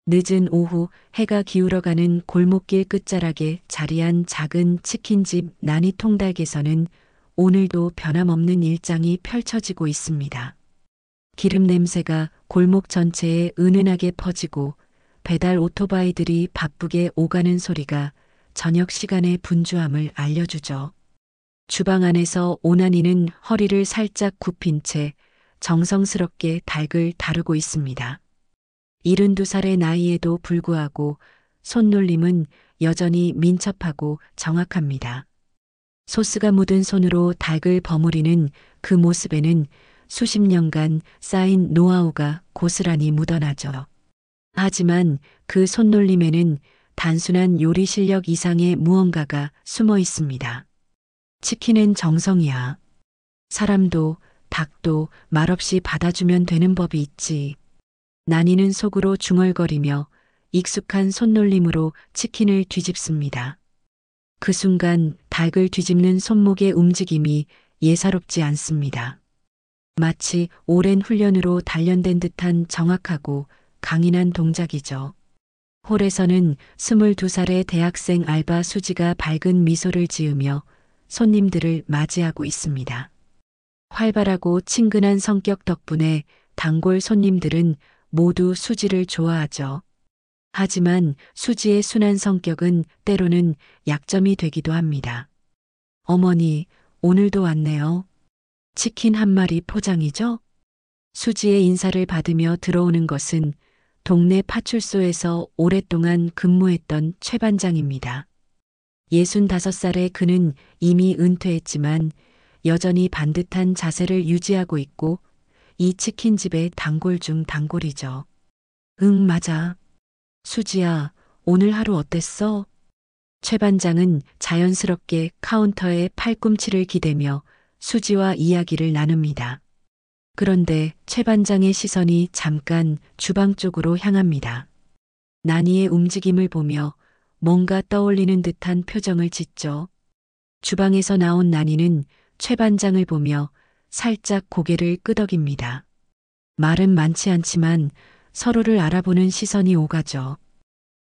늦은 오후 해가 기울어가는 골목길 끝자락에 자리한 작은 치킨집 난이 통닭에서는 오늘도 변함없는 일상이 펼쳐지고 있습니다. 기름 냄새가 골목 전체에 은은하게 퍼지고 배달 오토바이들이 바쁘게 오가는 소리가 저녁 시간의 분주함을 알려주죠. 주방 안에서 오나니는 허리를 살짝 굽힌 채 정성스럽게 닭을 다루고 있습니다. 72살의 나이에도 불구하고 손놀림은 여전히 민첩하고 정확합니다. 소스가 묻은 손으로 닭을 버무리는 그 모습에는 수십 년간 쌓인 노하우가 고스란히 묻어나죠. 하지만 그 손놀림에는 단순한 요리 실력 이상의 무언가가 숨어 있습니다. 치킨은 정성이야. 사람도 닭도 말없이 받아주면 되는 법이 있지. 나니는 속으로 중얼거리며 익숙한 손놀림으로 치킨을 뒤집습니다. 그 순간 닭을 뒤집는 손목의 움직임이 예사롭지 않습니다. 마치 오랜 훈련으로 단련된 듯한 정확하고 강인한 동작이죠. 홀에서는 22살의 대학생 알바 수지가 밝은 미소를 지으며 손님들을 맞이하고 있습니다. 활발하고 친근한 성격 덕분에 단골 손님들은 모두 수지를 좋아하죠. 하지만 수지의 순한 성격은 때로는 약점이 되기도 합니다. 어머니, 오늘도 왔네요. 치킨 한 마리 포장이죠? 수지의 인사를 받으며 들어오는 것은 동네 파출소에서 오랫동안 근무했던 최 반장입니다. 65살의 그는 이미 은퇴했지만 여전히 반듯한 자세를 유지하고 있고 이 치킨집의 단골 중 단골이죠. 응, 맞아. 수지야, 오늘 하루 어땠어? 최 반장은 자연스럽게 카운터에 팔꿈치를 기대며 수지와 이야기를 나눕니다. 그런데 최 반장의 시선이 잠깐 주방 쪽으로 향합니다. 나니의 움직임을 보며 뭔가 떠올리는 듯한 표정을 짓죠. 주방에서 나온 나니는 최 반장을 보며 살짝 고개를 끄덕입니다. 말은 많지 않지만 서로를 알아보는 시선이 오가죠.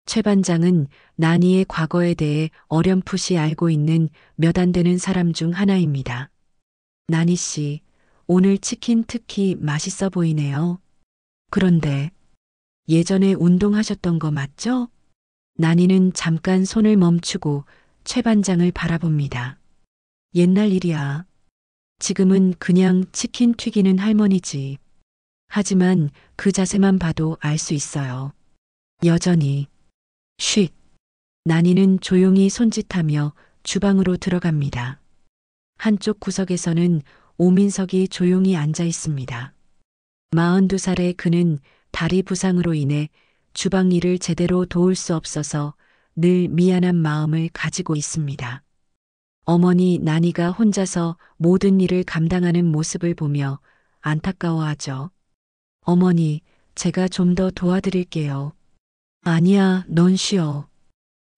최 반장은 나니의 과거에 대해 어렴풋이 알고 있는 몇 안 되는 사람 중 하나입니다. 나니 씨, 오늘 치킨 특히 맛있어 보이네요. 그런데 예전에 운동하셨던 거 맞죠? 나니는 잠깐 손을 멈추고 최 반장을 바라봅니다. 옛날 일이야. 지금은 그냥 치킨 튀기는 할머니지. 하지만 그 자세만 봐도 알 수 있어요. 여전히. 쉿. 나니는 조용히 손짓하며 주방으로 들어갑니다. 한쪽 구석에서는 오민석이 조용히 앉아 있습니다. 42살의 그는 다리 부상으로 인해 주방 일을 제대로 도울 수 없어서 늘 미안한 마음을 가지고 있습니다. 어머니 나니가 혼자서 모든 일을 감당하는 모습을 보며 안타까워하죠. 어머니, 제가 좀 더 도와드릴게요. 아니야, 넌 쉬어.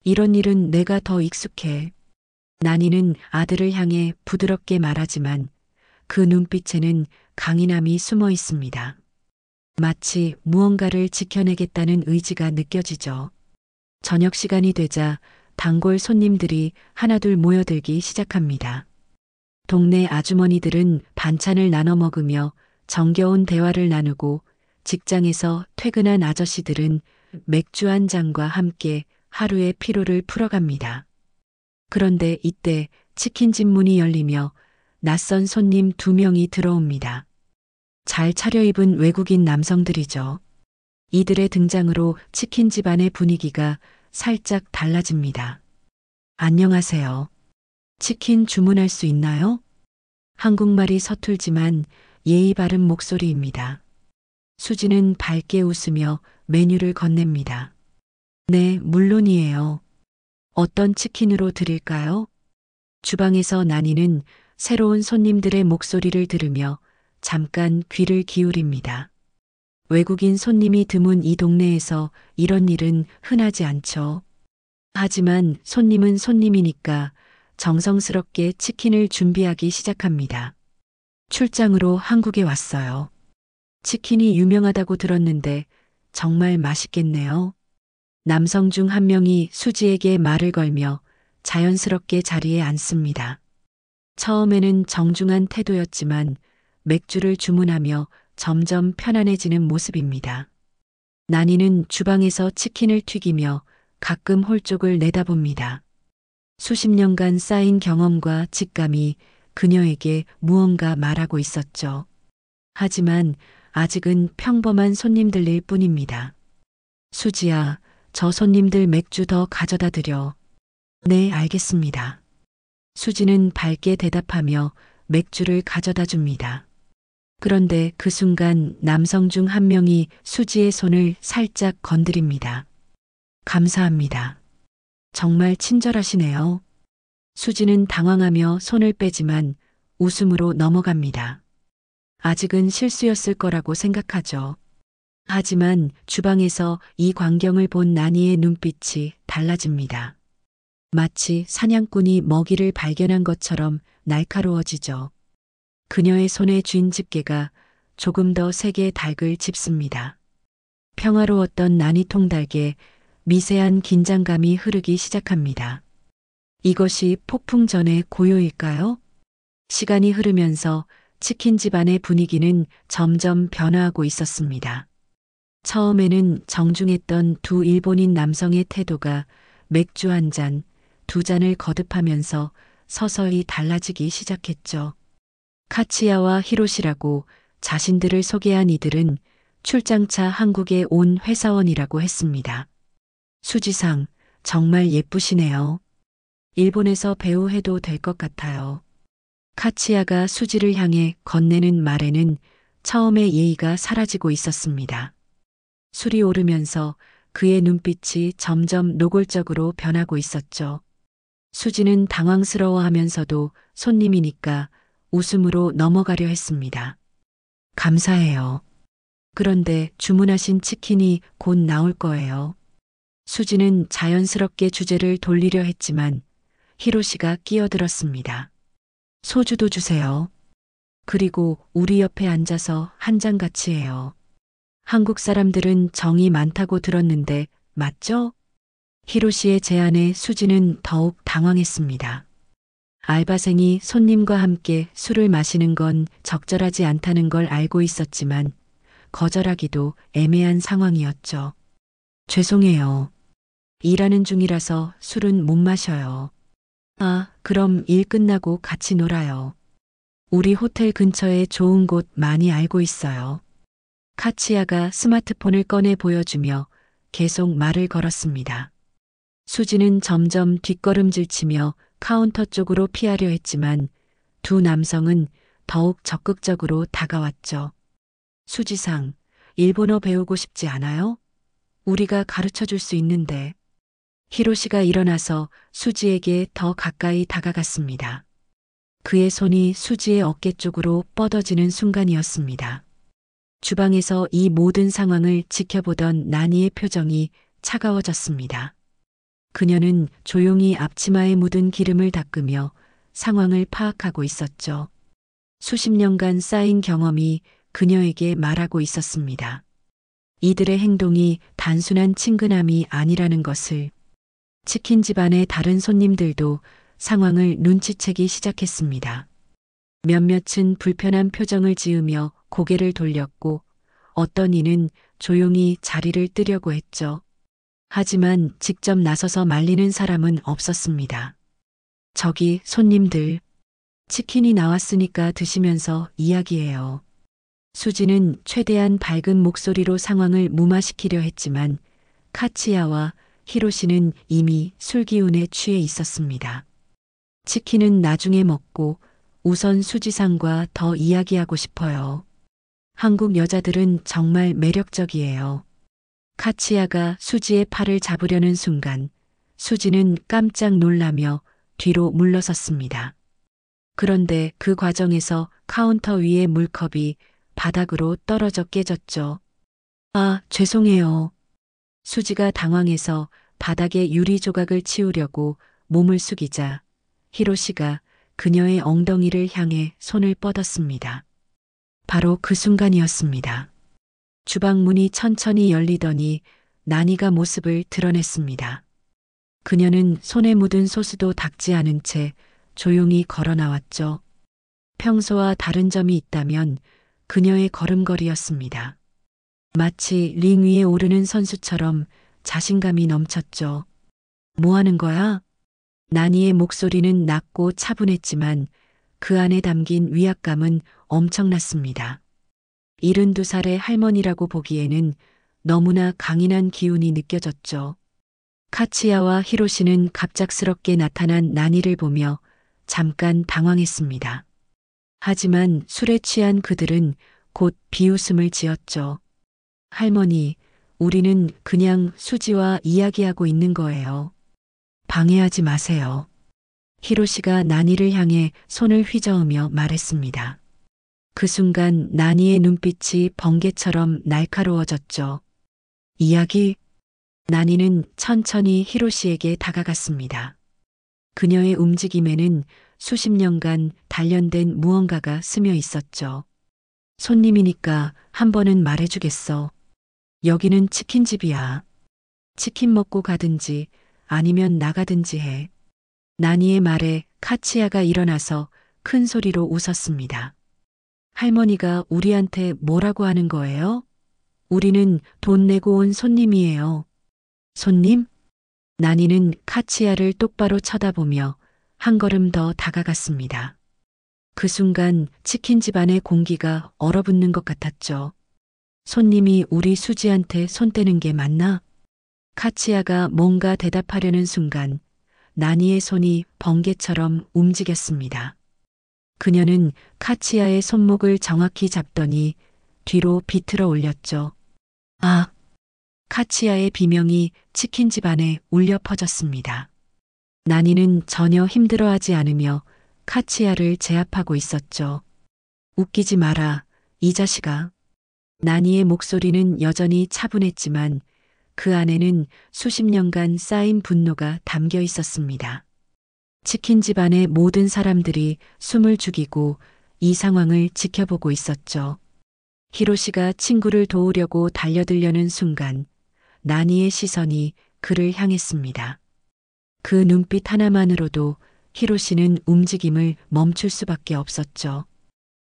이런 일은 내가 더 익숙해. 나니는 아들을 향해 부드럽게 말하지만 그 눈빛에는 강인함이 숨어 있습니다. 마치 무언가를 지켜내겠다는 의지가 느껴지죠. 저녁 시간이 되자 단골 손님들이 하나둘 모여들기 시작합니다. 동네 아주머니들은 반찬을 나눠 먹으며 정겨운 대화를 나누고 직장에서 퇴근한 아저씨들은 맥주 한 잔과 함께 하루의 피로를 풀어갑니다. 그런데 이때 치킨집 문이 열리며 낯선 손님 2명이 들어옵니다. 잘 차려입은 외국인 남성들이죠. 이들의 등장으로 치킨집 안의 분위기가 살짝 달라집니다. 안녕하세요. 치킨 주문할 수 있나요? 한국말이 서툴지만 예의 바른 목소리입니다. 수지는 밝게 웃으며 메뉴를 건넵니다. 네, 물론이에요. 어떤 치킨으로 드릴까요? 주방에서 나니는 새로운 손님들의 목소리를 들으며 잠깐 귀를 기울입니다. 외국인 손님이 드문 이 동네에서 이런 일은 흔하지 않죠. 하지만 손님은 손님이니까 정성스럽게 치킨을 준비하기 시작합니다. 출장으로 한국에 왔어요. 치킨이 유명하다고 들었는데 정말 맛있겠네요. 남성 중 한 명이 수지에게 말을 걸며 자연스럽게 자리에 앉습니다. 처음에는 정중한 태도였지만 맥주를 주문하며 점점 편안해지는 모습입니다. 나니는 주방에서 치킨을 튀기며 가끔 홀쪽을 내다봅니다. 수십 년간 쌓인 경험과 직감이 그녀에게 무언가 말하고 있었죠. 하지만 아직은 평범한 손님들일 뿐입니다. 수지야, 저 손님들 맥주 더 가져다 드려. 네, 알겠습니다. 수지는 밝게 대답하며 맥주를 가져다 줍니다. 그런데 그 순간 남성 중 한 명이 수지의 손을 살짝 건드립니다. 감사합니다. 정말 친절하시네요. 수지는 당황하며 손을 빼지만 웃음으로 넘어갑니다. 아직은 실수였을 거라고 생각하죠. 하지만 주방에서 이 광경을 본 나니의 눈빛이 달라집니다. 마치 사냥꾼이 먹이를 발견한 것처럼 날카로워지죠. 그녀의 손에 쥔 집게가 조금 더 세게 닭을 짚습니다. 평화로웠던 나니 통닭에 미세한 긴장감이 흐르기 시작합니다. 이것이 폭풍 전의 고요일까요? 시간이 흐르면서 치킨 집안의 분위기는 점점 변화하고 있었습니다. 처음에는 정중했던 두 일본인 남성의 태도가 맥주 한 잔, 두 잔을 거듭하면서 서서히 달라지기 시작했죠. 카치야와 히로시라고 자신들을 소개한 이들은 출장차 한국에 온 회사원이라고 했습니다. 수지상, 정말 예쁘시네요. 일본에서 배우 해도 될 것 같아요. 카치야가 수지를 향해 건네는 말에는 처음의 예의가 사라지고 있었습니다. 술이 오르면서 그의 눈빛이 점점 노골적으로 변하고 있었죠. 수지는 당황스러워하면서도 손님이니까 웃음으로 넘어가려 했습니다. 감사해요. 그런데 주문하신 치킨이 곧 나올 거예요. 수지는 자연스럽게 주제를 돌리려 했지만 히로시가 끼어들었습니다. 소주도 주세요. 그리고 우리 옆에 앉아서 한 잔 같이 해요. 한국 사람들은 정이 많다고 들었는데 맞죠? 히로시의 제안에 수지는 더욱 당황했습니다. 알바생이 손님과 함께 술을 마시는 건 적절하지 않다는 걸 알고 있었지만 거절하기도 애매한 상황이었죠. 죄송해요. 일하는 중이라서 술은 못 마셔요. 아, 그럼 일 끝나고 같이 놀아요. 우리 호텔 근처에 좋은 곳 많이 알고 있어요. 카치야가 스마트폰을 꺼내 보여주며 계속 말을 걸었습니다. 수지는 점점 뒷걸음질치며 카운터 쪽으로 피하려 했지만 두 남성은 더욱 적극적으로 다가왔죠. 수지상, 일본어 배우고 싶지 않아요? 우리가 가르쳐 줄 수 있는데. 히로시가 일어나서 수지에게 더 가까이 다가갔습니다. 그의 손이 수지의 어깨 쪽으로 뻗어지는 순간이었습니다. 주방에서 이 모든 상황을 지켜보던 나니의 표정이 차가워졌습니다. 그녀는 조용히 앞치마에 묻은 기름을 닦으며 상황을 파악하고 있었죠. 수십 년간 쌓인 경험이 그녀에게 말하고 있었습니다. 이들의 행동이 단순한 친근함이 아니라는 것을. 치킨 집안의 다른 손님들도 상황을 눈치채기 시작했습니다. 몇몇은 불편한 표정을 지으며 고개를 돌렸고 어떤 이는 조용히 자리를 뜨려고 했죠. 하지만 직접 나서서 말리는 사람은 없었습니다. 저기 손님들, 치킨이 나왔으니까 드시면서 이야기해요. 수지는 최대한 밝은 목소리로 상황을 무마시키려 했지만 카치야와 히로시는 이미 술 기운에 취해 있었습니다. 치킨은 나중에 먹고 우선 수지상과 더 이야기하고 싶어요. 한국 여자들은 정말 매력적이에요. 카치야가 수지의 팔을 잡으려는 순간 수지는 깜짝 놀라며 뒤로 물러섰습니다. 그런데 그 과정에서 카운터 위의 물컵이 바닥으로 떨어져 깨졌죠. 아, 죄송해요. 수지가 당황해서 바닥에 유리 조각을 치우려고 몸을 숙이자 히로시가 그녀의 엉덩이를 향해 손을 뻗었습니다. 바로 그 순간이었습니다. 주방 문이 천천히 열리더니 나니가 모습을 드러냈습니다. 그녀는 손에 묻은 소스도 닦지 않은 채 조용히 걸어 나왔죠. 평소와 다른 점이 있다면 그녀의 걸음걸이였습니다. 마치 링 위에 오르는 선수처럼 자신감이 넘쳤죠. 뭐 하는 거야? 나니의 목소리는 낮고 차분했지만 그 안에 담긴 위압감은 엄청났습니다. 72살의 할머니라고 보기에는 너무나 강인한 기운이 느껴졌죠. 카치야와 히로시는 갑작스럽게 나타난 나니를 보며 잠깐 당황했습니다. 하지만 술에 취한 그들은 곧 비웃음을 지었죠. 할머니, 우리는 그냥 수지와 이야기하고 있는 거예요. 방해하지 마세요. 히로시가 나니를 향해 손을 휘저으며 말했습니다. 그 순간 나니의 눈빛이 번개처럼 날카로워졌죠. 이야기? 나니는 천천히 히로시에게 다가갔습니다. 그녀의 움직임에는 수십 년간 단련된 무언가가 스며 있었죠. 손님이니까 한 번은 말해주겠어. 여기는 치킨집이야. 치킨 먹고 가든지 아니면 나가든지 해. 나니의 말에 카치야가 일어나서 큰 소리로 웃었습니다. 할머니가 우리한테 뭐라고 하는 거예요? 우리는 돈 내고 온 손님이에요. 손님? 나니는 카치야를 똑바로 쳐다보며 한 걸음 더 다가갔습니다. 그 순간 치킨집 안의 공기가 얼어붙는 것 같았죠. 손님이 우리 수지한테 손 떼는 게 맞나? 카치야가 뭔가 대답하려는 순간 나니의 손이 번개처럼 움직였습니다. 그녀는 카치야의 손목을 정확히 잡더니 뒤로 비틀어 올렸죠. 아! 카치야의 비명이 치킨집 안에 울려 퍼졌습니다. 나니는 전혀 힘들어하지 않으며 카치야를 제압하고 있었죠. 웃기지 마라, 이 자식아. 나니의 목소리는 여전히 차분했지만 그 안에는 수십 년간 쌓인 분노가 담겨 있었습니다. 치킨집 안의 모든 사람들이 숨을 죽이고 이 상황을 지켜보고 있었죠. 히로시가 친구를 도우려고 달려들려는 순간 나니의 시선이 그를 향했습니다. 그 눈빛 하나만으로도 히로시는 움직임을 멈출 수밖에 없었죠.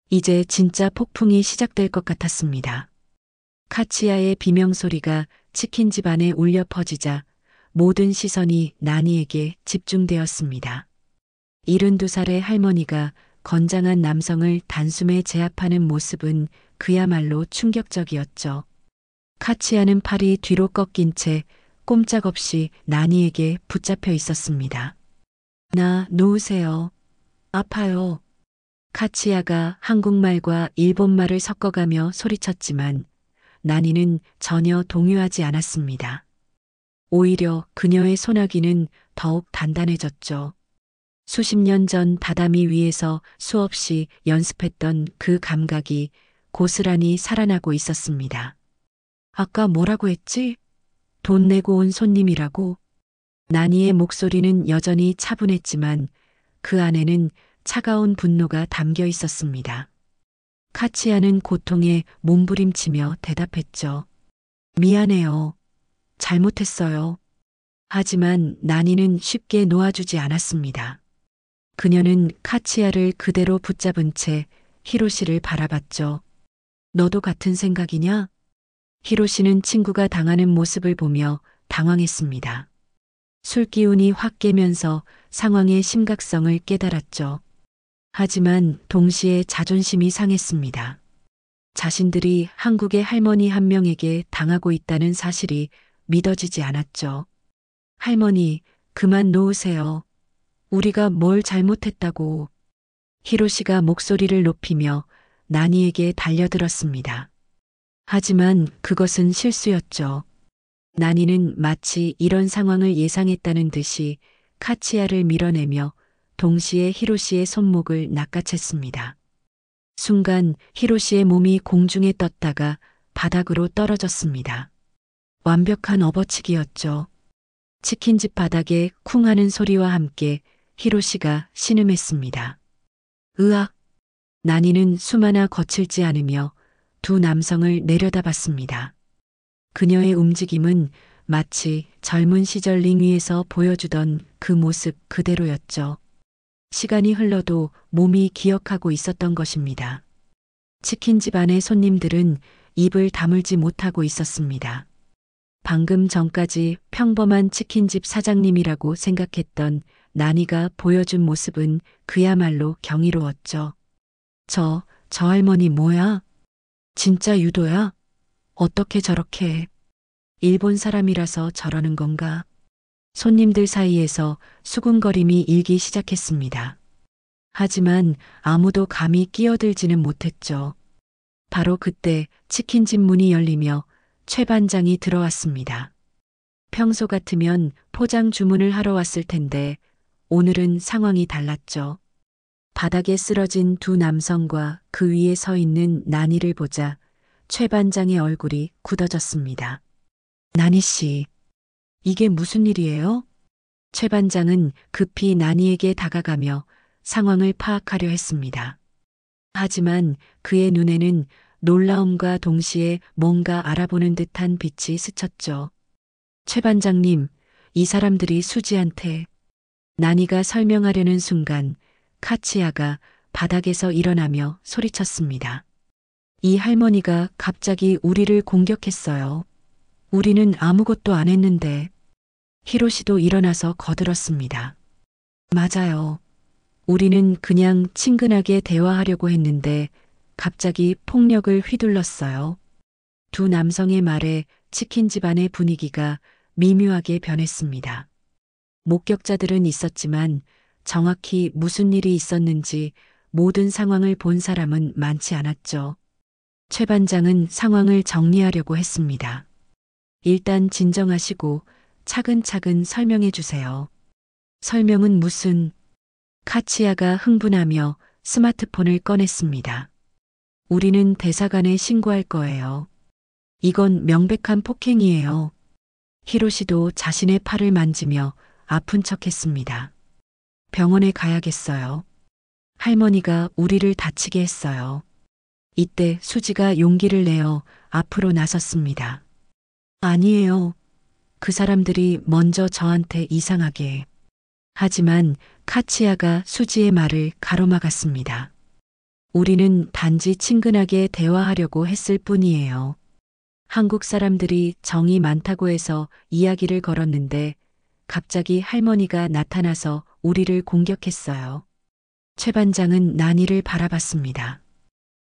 이제 진짜 폭풍이 시작될 것 같았습니다. 카치야의 비명소리가 치킨집 안에 울려 퍼지자 모든 시선이 나니에게 집중되었습니다. 72살의 할머니가 건장한 남성을 단숨에 제압하는 모습은 그야말로 충격적이었죠. 카치야는 팔이 뒤로 꺾인 채 꼼짝없이 나니에게 붙잡혀 있었습니다. 나 놓으세요. 아파요. 카치야가 한국말과 일본말을 섞어가며 소리쳤지만 나니는 전혀 동요하지 않았습니다. 오히려 그녀의 소나기는 더욱 단단해졌죠. 수십 년 전 다다미 위에서 수없이 연습했던 그 감각이 고스란히 살아나고 있었습니다. 아까 뭐라고 했지? 돈 내고 온 손님이라고? 나니의 목소리는 여전히 차분했지만 그 안에는 차가운 분노가 담겨 있었습니다. 카치야는 고통에 몸부림치며 대답했죠. 미안해요. 잘못했어요. 하지만 나니는 쉽게 놓아주지 않았습니다. 그녀는 카치야를 그대로 붙잡은 채 히로시를 바라봤죠. 너도 같은 생각이냐? 히로시는 친구가 당하는 모습을 보며 당황했습니다. 술기운이 확 깨면서 상황의 심각성을 깨달았죠. 하지만 동시에 자존심이 상했습니다. 자신들이 한국의 할머니 한 명에게 당하고 있다는 사실이 믿어지지 않았죠. 할머니, 그만 놓으세요. 우리가 뭘 잘못했다고. 히로시가 목소리를 높이며 나니에게 달려들었습니다. 하지만 그것은 실수였죠. 나니는 마치 이런 상황을 예상했다는 듯이 카치야를 밀어내며 동시에 히로시의 손목을 낚아챘습니다. 순간 히로시의 몸이 공중에 떴다가 바닥으로 떨어졌습니다. 완벽한 업어치기였죠. 치킨집 바닥에 쿵 하는 소리와 함께 히로시가 신음했습니다. 으악! 나니는 숨 하나 거칠지 않으며 두 남성을 내려다봤습니다. 그녀의 움직임은 마치 젊은 시절 링 위에서 보여주던 그 모습 그대로였죠. 시간이 흘러도 몸이 기억하고 있었던 것입니다. 치킨집 안의 손님들은 입을 다물지 못하고 있었습니다. 방금 전까지 평범한 치킨집 사장님이라고 생각했던 나니가 보여준 모습은 그야말로 경이로웠죠. 저 할머니 뭐야? 진짜 유도야? 어떻게 저렇게? 일본 사람이라서 저러는 건가? 손님들 사이에서 수군거림이 일기 시작했습니다. 하지만 아무도 감히 끼어들지는 못했죠. 바로 그때 치킨집 문이 열리며 최 반장이 들어왔습니다. 평소 같으면 포장 주문을 하러 왔을 텐데 오늘은 상황이 달랐죠. 바닥에 쓰러진 두 남성과 그 위에 서 있는 나니를 보자 최 반장의 얼굴이 굳어졌습니다. 나니 씨, 이게 무슨 일이에요? 최 반장은 급히 나니에게 다가가며 상황을 파악하려 했습니다. 하지만 그의 눈에는 놀라움과 동시에 뭔가 알아보는 듯한 빛이 스쳤죠. 최 반장님, 이 사람들이 수지한테. 나니가 설명하려는 순간 카치야가 바닥에서 일어나며 소리쳤습니다. 이 할머니가 갑자기 우리를 공격했어요. 우리는 아무것도 안 했는데. 히로시도 일어나서 거들었습니다. 맞아요. 우리는 그냥 친근하게 대화하려고 했는데 갑자기 폭력을 휘둘렀어요. 두 남성의 말에 치킨 집안의 분위기가 미묘하게 변했습니다. 목격자들은 있었지만 정확히 무슨 일이 있었는지 모든 상황을 본 사람은 많지 않았죠. 최 반장은 상황을 정리하려고 했습니다. 일단 진정하시고 차근차근 설명해 주세요. 설명은 무슨? 카치야가 흥분하며 스마트폰을 꺼냈습니다. 우리는 대사관에 신고할 거예요. 이건 명백한 폭행이에요. 히로시도 자신의 팔을 만지며 아픈 척했습니다. 병원에 가야겠어요. 할머니가 우리를 다치게 했어요. 이때 수지가 용기를 내어 앞으로 나섰습니다. 아니에요. 그 사람들이 먼저 저한테 이상하게. 하지만 카치야가 수지의 말을 가로막았습니다. 우리는 단지 친근하게 대화하려고 했을 뿐이에요. 한국 사람들이 정이 많다고 해서 이야기를 걸었는데 갑자기 할머니가 나타나서 우리를 공격했어요. 최 반장은 나니를 바라봤습니다.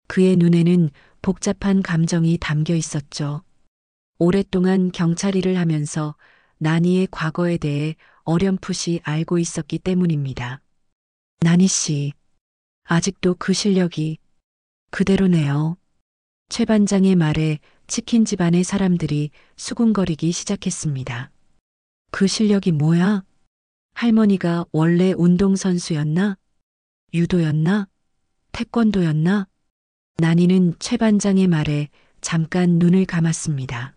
그의 눈에는 복잡한 감정이 담겨 있었죠. 오랫동안 경찰 일을 하면서 나니의 과거에 대해 어렴풋이 알고 있었기 때문입니다. 나니 씨, 아직도 그 실력이 그대로네요. 최 반장의 말에 치킨 집안의 사람들이 수군거리기 시작했습니다. 그 실력이 뭐야? 할머니가 원래 운동선수였나? 유도였나? 태권도였나? 나니는 최 반장의 말에 잠깐 눈을 감았습니다.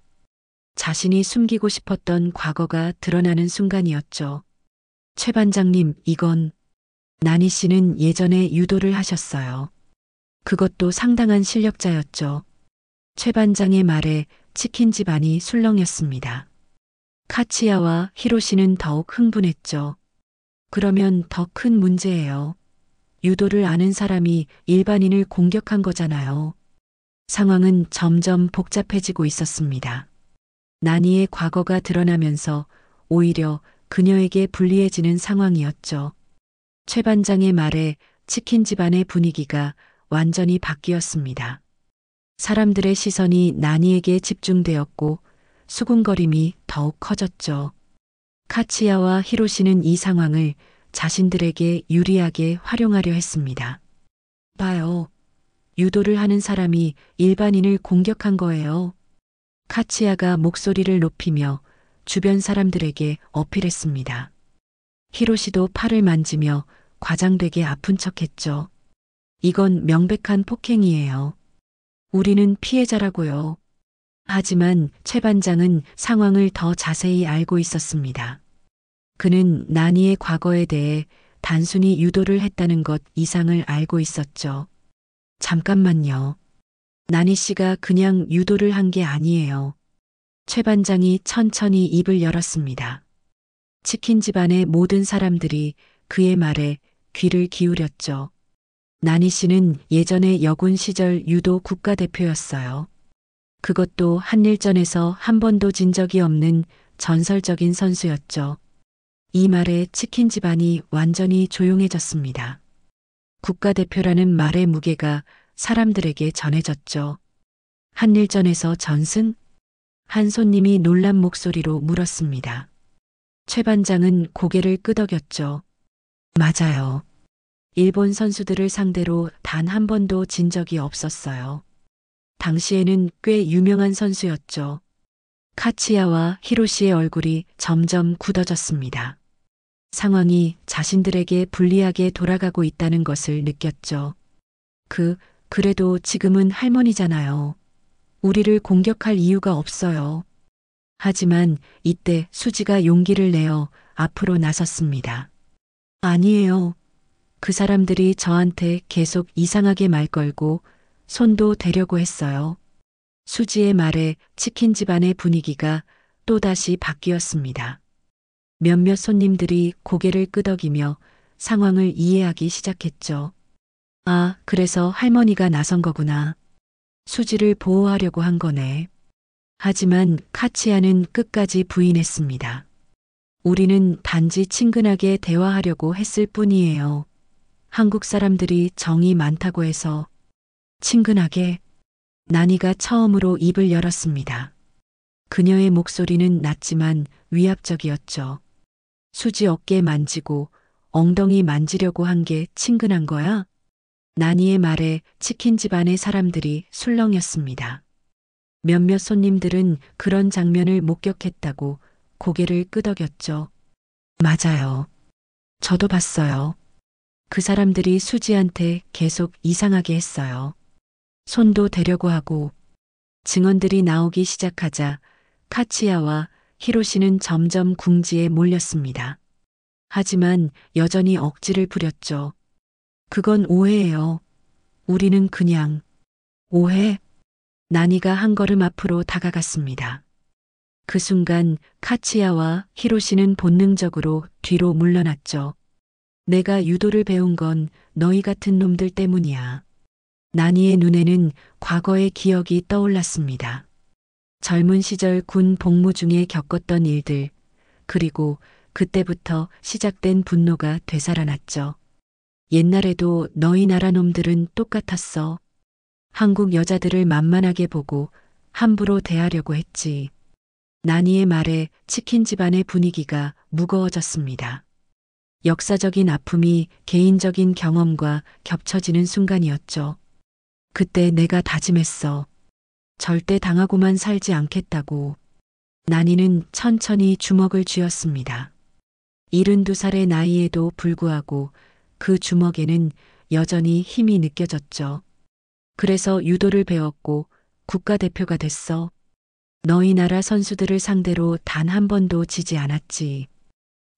자신이 숨기고 싶었던 과거가 드러나는 순간이었죠. 최 반장님, 이건 나니 씨는 예전에 유도를 하셨어요. 그것도 상당한 실력자였죠. 최 반장의 말에 치킨 집안이 술렁였습니다. 카치야와 히로시는 더욱 흥분했죠. 그러면 더 큰 문제예요. 유도를 아는 사람이 일반인을 공격한 거잖아요. 상황은 점점 복잡해지고 있었습니다. 나니의 과거가 드러나면서 오히려 그녀에게 불리해지는 상황이었죠. 최 반장의 말에 치킨 집안의 분위기가 완전히 바뀌었습니다. 사람들의 시선이 나니에게 집중되었고 수군거림이 더욱 커졌죠. 카치야와 히로시는 이 상황을 자신들에게 유리하게 활용하려 했습니다. 봐요. 유도를 하는 사람이 일반인을 공격한 거예요. 카치야가 목소리를 높이며 주변 사람들에게 어필했습니다. 히로시도 팔을 만지며 과장되게 아픈 척했죠. 이건 명백한 폭행이에요. 우리는 피해자라고요. 하지만 최 반장은 상황을 더 자세히 알고 있었습니다. 그는 나니의 과거에 대해 단순히 유도를 했다는 것 이상을 알고 있었죠. 잠깐만요. 나니 씨가 그냥 유도를 한 게 아니에요. 최 반장이 천천히 입을 열었습니다. 치킨 집안의 모든 사람들이 그의 말에 귀를 기울였죠. 나니 씨는 예전에 여군 시절 유도 국가대표였어요. 그것도 한일전에서 한 번도 진 적이 없는 전설적인 선수였죠. 이 말에 치킨 집안이 완전히 조용해졌습니다. 국가대표라는 말의 무게가 사람들에게 전해졌죠. 한일전에서 전승? 한 손님이 놀란 목소리로 물었습니다. 최 반장은 고개를 끄덕였죠. 맞아요. 일본 선수들을 상대로 단 한 번도 진 적이 없었어요. 당시에는 꽤 유명한 선수였죠. 카치야와 히로시의 얼굴이 점점 굳어졌습니다. 상황이 자신들에게 불리하게 돌아가고 있다는 것을 느꼈죠. 그래도 지금은 할머니잖아요. 우리를 공격할 이유가 없어요. 하지만 이때 수지가 용기를 내어 앞으로 나섰습니다. 아니에요. 그 사람들이 저한테 계속 이상하게 말 걸고 손도 대려고 했어요. 수지의 말에 치킨 집안의 분위기가 또다시 바뀌었습니다. 몇몇 손님들이 고개를 끄덕이며 상황을 이해하기 시작했죠. 아, 그래서 할머니가 나선 거구나. 수지를 보호하려고 한 거네. 하지만 카치야는 끝까지 부인했습니다. 우리는 단지 친근하게 대화하려고 했을 뿐이에요. 한국 사람들이 정이 많다고 해서. 친근하게. 나니가 처음으로 입을 열었습니다. 그녀의 목소리는 낮지만 위압적이었죠. 수지 어깨 만지고 엉덩이 만지려고 한 게 친근한 거야? 나니의 말에 치킨 집안의 사람들이 술렁였습니다. 몇몇 손님들은 그런 장면을 목격했다고 고개를 끄덕였죠. 맞아요. 저도 봤어요. 그 사람들이 수지한테 계속 이상하게 했어요. 손도 대려고 하고. 증언들이 나오기 시작하자 카치야와 히로시는 점점 궁지에 몰렸습니다. 하지만 여전히 억지를 부렸죠. 그건 오해예요. 우리는 그냥. 오해? 나니가 한 걸음 앞으로 다가갔습니다. 그 순간 카치야와 히로시는 본능적으로 뒤로 물러났죠. 내가 유도를 배운 건 너희 같은 놈들 때문이야. 나니의 눈에는 과거의 기억이 떠올랐습니다. 젊은 시절 군 복무 중에 겪었던 일들, 그리고 그때부터 시작된 분노가 되살아났죠. 옛날에도 너희 나라 놈들은 똑같았어. 한국 여자들을 만만하게 보고 함부로 대하려고 했지. 나니의 말에 치킨 집안의 분위기가 무거워졌습니다. 역사적인 아픔이 개인적인 경험과 겹쳐지는 순간이었죠. 그때 내가 다짐했어. 절대 당하고만 살지 않겠다고. 나니는 천천히 주먹을 쥐었습니다. 72살의 나이에도 불구하고 그 주먹에는 여전히 힘이 느껴졌죠. 그래서 유도를 배웠고 국가대표가 됐어. 너희 나라 선수들을 상대로 단 한 번도 지지 않았지.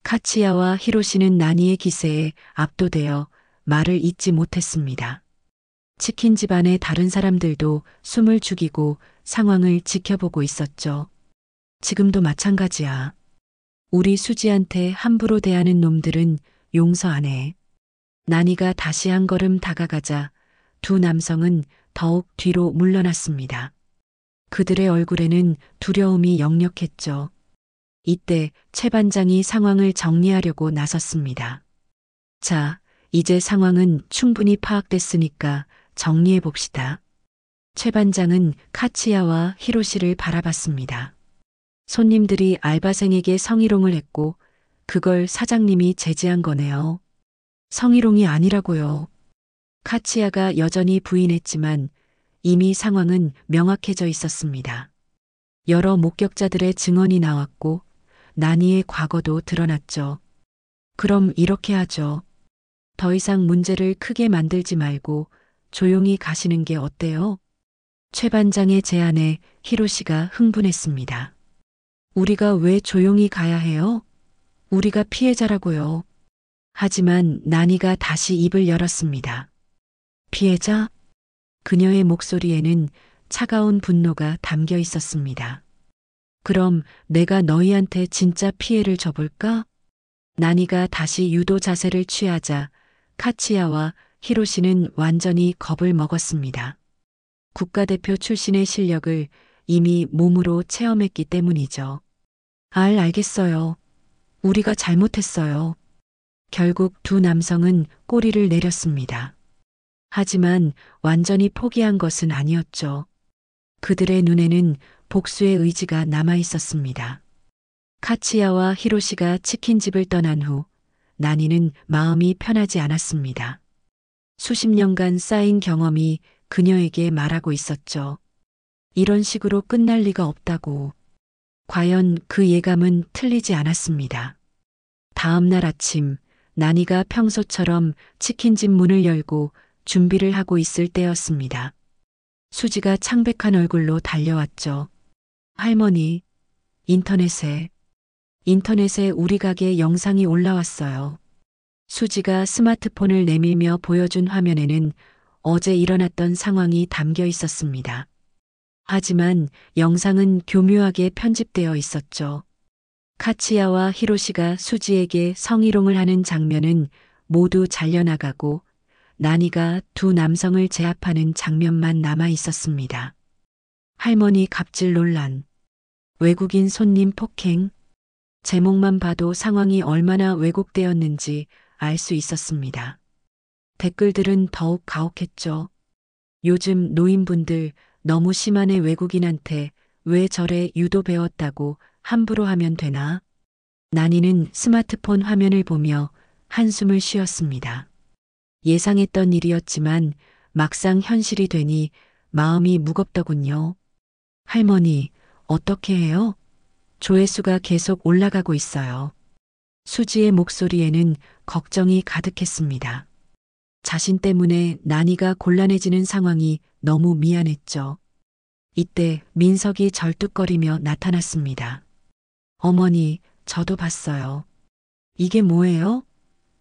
카치야와 히로시는 나니의 기세에 압도되어 말을 잇지 못했습니다. 치킨 집안의 다른 사람들도 숨을 죽이고 상황을 지켜보고 있었죠. 지금도 마찬가지야. 우리 수지한테 함부로 대하는 놈들은 용서 안 해. 나니가 다시 한 걸음 다가가자 두 남성은 더욱 뒤로 물러났습니다. 그들의 얼굴에는 두려움이 역력했죠. 이때 최 반장이 상황을 정리하려고 나섰습니다. 자, 이제 상황은 충분히 파악됐으니까 정리해 봅시다. 최 반장은 카치야와 히로시를 바라봤습니다. 손님들이 알바생에게 성희롱을 했고 그걸 사장님이 제지한 거네요. 성희롱이 아니라고요. 카치야가 여전히 부인했지만 이미 상황은 명확해져 있었습니다. 여러 목격자들의 증언이 나왔고 나니의 과거도 드러났죠. 그럼 이렇게 하죠. 더 이상 문제를 크게 만들지 말고 조용히 가시는 게 어때요? 최 반장의 제안에 히로시가 흥분했습니다. 우리가 왜 조용히 가야 해요? 우리가 피해자라고요. 하지만 나니가 다시 입을 열었습니다. 피해자? 그녀의 목소리에는 차가운 분노가 담겨 있었습니다. 그럼 내가 너희한테 진짜 피해를 줘볼까? 나니가 다시 유도 자세를 취하자 카치야와 히로시는 완전히 겁을 먹었습니다. 국가대표 출신의 실력을 이미 몸으로 체험했기 때문이죠. 알겠어요. 우리가 잘못했어요. 결국 두 남성은 꼬리를 내렸습니다. 하지만 완전히 포기한 것은 아니었죠. 그들의 눈에는 복수의 의지가 남아 있었습니다. 카치야와 히로시가 치킨집을 떠난 후 나니는 마음이 편하지 않았습니다. 수십 년간 쌓인 경험이 그녀에게 말하고 있었죠. 이런 식으로 끝날 리가 없다고. 과연 그 예감은 틀리지 않았습니다. 다음 날 아침 나니가 평소처럼 치킨집 문을 열고 준비를 하고 있을 때였습니다. 수지가 창백한 얼굴로 달려왔죠. 할머니, 인터넷에 우리 가게 영상이 올라왔어요. 수지가 스마트폰을 내밀며 보여준 화면에는 어제 일어났던 상황이 담겨 있었습니다. 하지만 영상은 교묘하게 편집되어 있었죠. 카치야와 히로시가 수지에게 성희롱을 하는 장면은 모두 잘려나가고 나니가 두 남성을 제압하는 장면만 남아 있었습니다. 할머니 갑질 논란, 외국인 손님 폭행, 제목만 봐도 상황이 얼마나 왜곡되었는지 알 수 있었습니다. 댓글들은 더욱 가혹했죠. 요즘 노인분들 너무 심하네. 외국인한테 왜 저래 유도 배웠다고 함부로 하면 되나? 나니는 스마트폰 화면을 보며 한숨을 쉬었습니다. 예상했던 일이었지만 막상 현실이 되니 마음이 무겁더군요. 할머니, 어떻게 해요? 조회수가 계속 올라가고 있어요. 수지의 목소리에는 걱정이 가득했습니다. 자신 때문에 나니가 곤란해지는 상황이 너무 미안했죠. 이때 민석이 절뚝거리며 나타났습니다. 어머니, 저도 봤어요. 이게 뭐예요?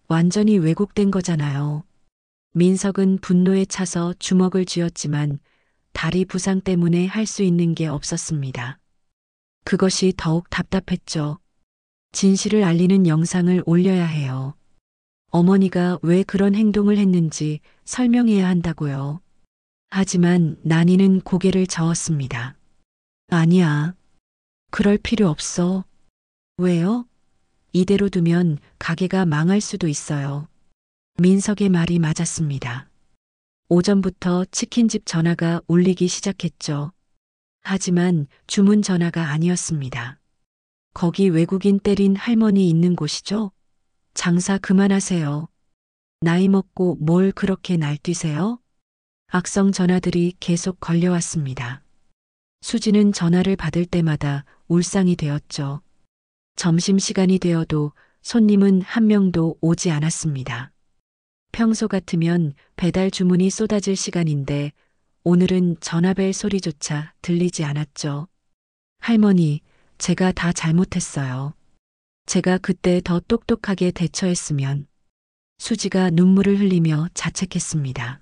완전히 왜곡된 거잖아요. 민석은 분노에 차서 주먹을 쥐었지만 다리 부상 때문에 할 수 있는 게 없었습니다. 그것이 더욱 답답했죠. 진실을 알리는 영상을 올려야 해요. 어머니가 왜 그런 행동을 했는지 설명해야 한다고요. 하지만 나니는 고개를 저었습니다. 아니야. 그럴 필요 없어. 왜요? 이대로 두면 가게가 망할 수도 있어요. 민석의 말이 맞았습니다. 오전부터 치킨집 전화가 울리기 시작했죠. 하지만 주문 전화가 아니었습니다. 거기 외국인 때린 할머니 있는 곳이죠? 장사 그만하세요. 나이 먹고 뭘 그렇게 날뛰세요? 악성 전화들이 계속 걸려왔습니다. 수지는 전화를 받을 때마다 울상이 되었죠. 점심시간이 되어도 손님은 한 명도 오지 않았습니다. 평소 같으면 배달 주문이 쏟아질 시간인데 오늘은 전화벨 소리조차 들리지 않았죠. 할머니, 제가 다 잘못했어요. 제가 그때 더 똑똑하게 대처했으면. 수지가 눈물을 흘리며 자책했습니다.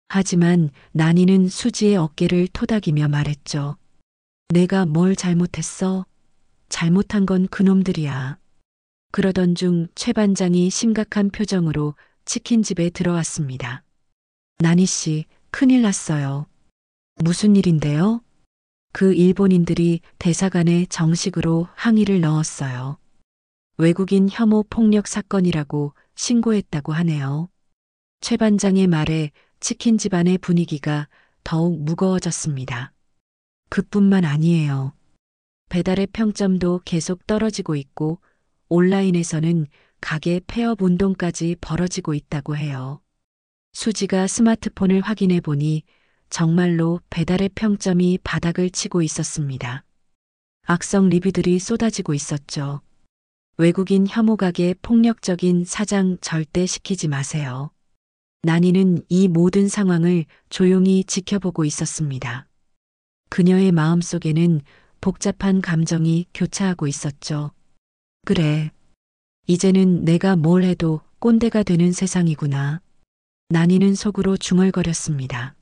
하지만 나니는 수지의 어깨를 토닥이며 말했죠. 내가 뭘 잘못했어? 잘못한 건 그놈들이야. 그러던 중 최 반장이 심각한 표정으로 치킨집에 들어왔습니다. 나니 씨, 큰일 났어요. 무슨 일인데요? 그 일본인들이 대사관에 정식으로 항의를 넣었어요. 외국인 혐오 폭력 사건이라고 신고했다고 하네요. 최 반장의 말에 치킨집 안의 분위기가 더욱 무거워졌습니다. 그뿐만 아니에요. 배달의 평점도 계속 떨어지고 있고 온라인에서는 가게 폐업 운동까지 벌어지고 있다고 해요. 수지가 스마트폰을 확인해 보니 정말로 배달의 평점이 바닥을 치고 있었습니다. 악성 리뷰들이 쏟아지고 있었죠. 외국인 혐오 가게 폭력적인 사장 절대 시키지 마세요. 나니는 이 모든 상황을 조용히 지켜보고 있었습니다. 그녀의 마음속에는 복잡한 감정이 교차하고 있었죠. 그래. 이제는 내가 뭘 해도 꼰대가 되는 세상이구나. 나니는 속으로 중얼거렸습니다.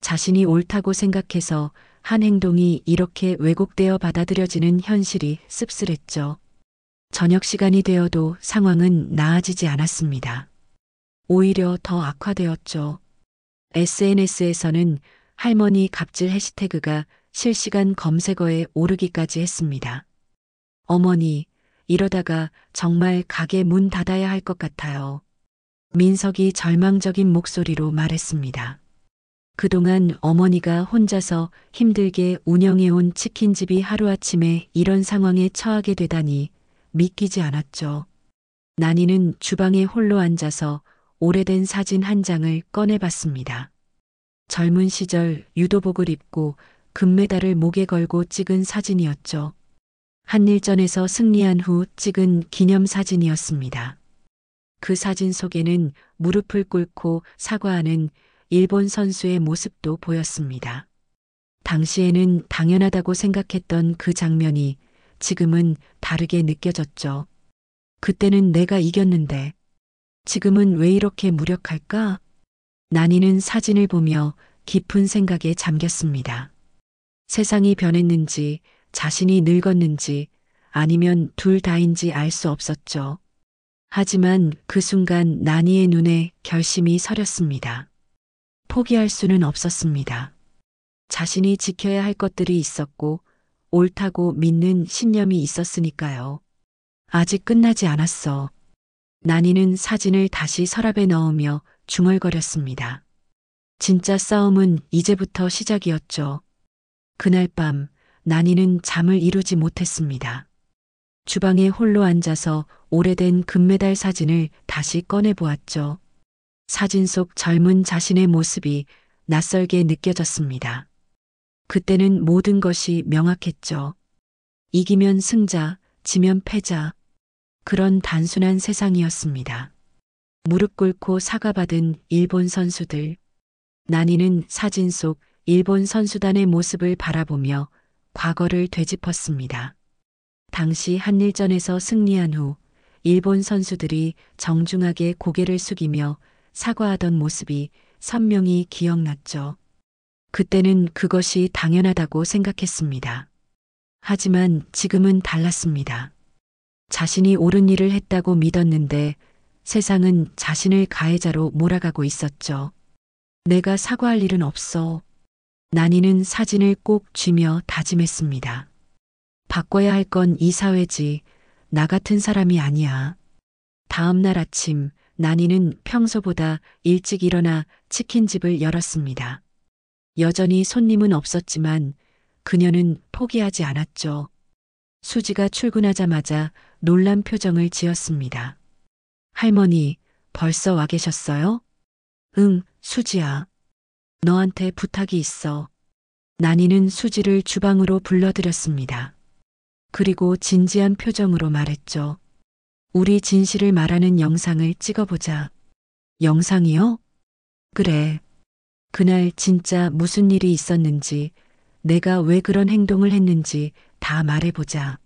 자신이 옳다고 생각해서 한 행동이 이렇게 왜곡되어 받아들여지는 현실이 씁쓸했죠. 저녁 시간이 되어도 상황은 나아지지 않았습니다. 오히려 더 악화되었죠. SNS에서는 할머니 갑질 해시태그가 실시간 검색어에 오르기까지 했습니다. 어머니, 이러다가 정말 가게 문 닫아야 할 것 같아요. 민석이 절망적인 목소리로 말했습니다. 그동안 어머니가 혼자서 힘들게 운영해온 치킨집이 하루아침에 이런 상황에 처하게 되다니 믿기지 않았죠. 난이는 주방에 홀로 앉아서 오래된 사진 한 장을 꺼내봤습니다. 젊은 시절 유도복을 입고 금메달을 목에 걸고 찍은 사진이었죠. 한일전에서 승리한 후 찍은 기념사진이었습니다. 그 사진 속에는 무릎을 꿇고 사과하는 일본 선수의 모습도 보였습니다. 당시에는 당연하다고 생각했던 그 장면이 지금은 다르게 느껴졌죠. 그때는 내가 이겼는데 지금은 왜 이렇게 무력할까? 난이는 사진을 보며 깊은 생각에 잠겼습니다. 세상이 변했는지 자신이 늙었는지 아니면 둘 다인지 알 수 없었죠. 하지만 그 순간 난이의 눈에 결심이 서렸습니다. 포기할 수는 없었습니다. 자신이 지켜야 할 것들이 있었고 옳다고 믿는 신념이 있었으니까요. 아직 끝나지 않았어. 난이는 사진을 다시 서랍에 넣으며 중얼거렸습니다. 진짜 싸움은 이제부터 시작이었죠. 그날 밤 난이는 잠을 이루지 못했습니다. 주방에 홀로 앉아서 오래된 금메달 사진을 다시 꺼내보았죠. 사진 속 젊은 자신의 모습이 낯설게 느껴졌습니다. 그때는 모든 것이 명확했죠. 이기면 승자, 지면 패자. 그런 단순한 세상이었습니다. 무릎 꿇고 사과받은 일본 선수들. 난이는 사진 속 일본 선수단의 모습을 바라보며 과거를 되짚었습니다. 당시 한일전에서 승리한 후 일본 선수들이 정중하게 고개를 숙이며 사과하던 모습이 선명히 기억났죠. 그때는 그것이 당연하다고 생각했습니다. 하지만 지금은 달랐습니다. 자신이 옳은 일을 했다고 믿었는데 세상은 자신을 가해자로 몰아가고 있었죠. 내가 사과할 일은 없어. 난이는 사진을 꼭 쥐며 다짐했습니다. 바꿔야 할 건 이 사회지. 나 같은 사람이 아니야. 다음 날 아침 난이는 평소보다 일찍 일어나 치킨집을 열었습니다. 여전히 손님은 없었지만 그녀는 포기하지 않았죠. 수지가 출근하자마자 놀란 표정을 지었습니다. 할머니, 벌써 와 계셨어요? 응, 수지야. 너한테 부탁이 있어. 난이는 수지를 주방으로 불러들였습니다. 그리고 진지한 표정으로 말했죠. 우리 진실을 말하는 영상을 찍어보자. 영상이요? 그래. 그날 진짜 무슨 일이 있었는지, 내가 왜 그런 행동을 했는지 다 말해보자.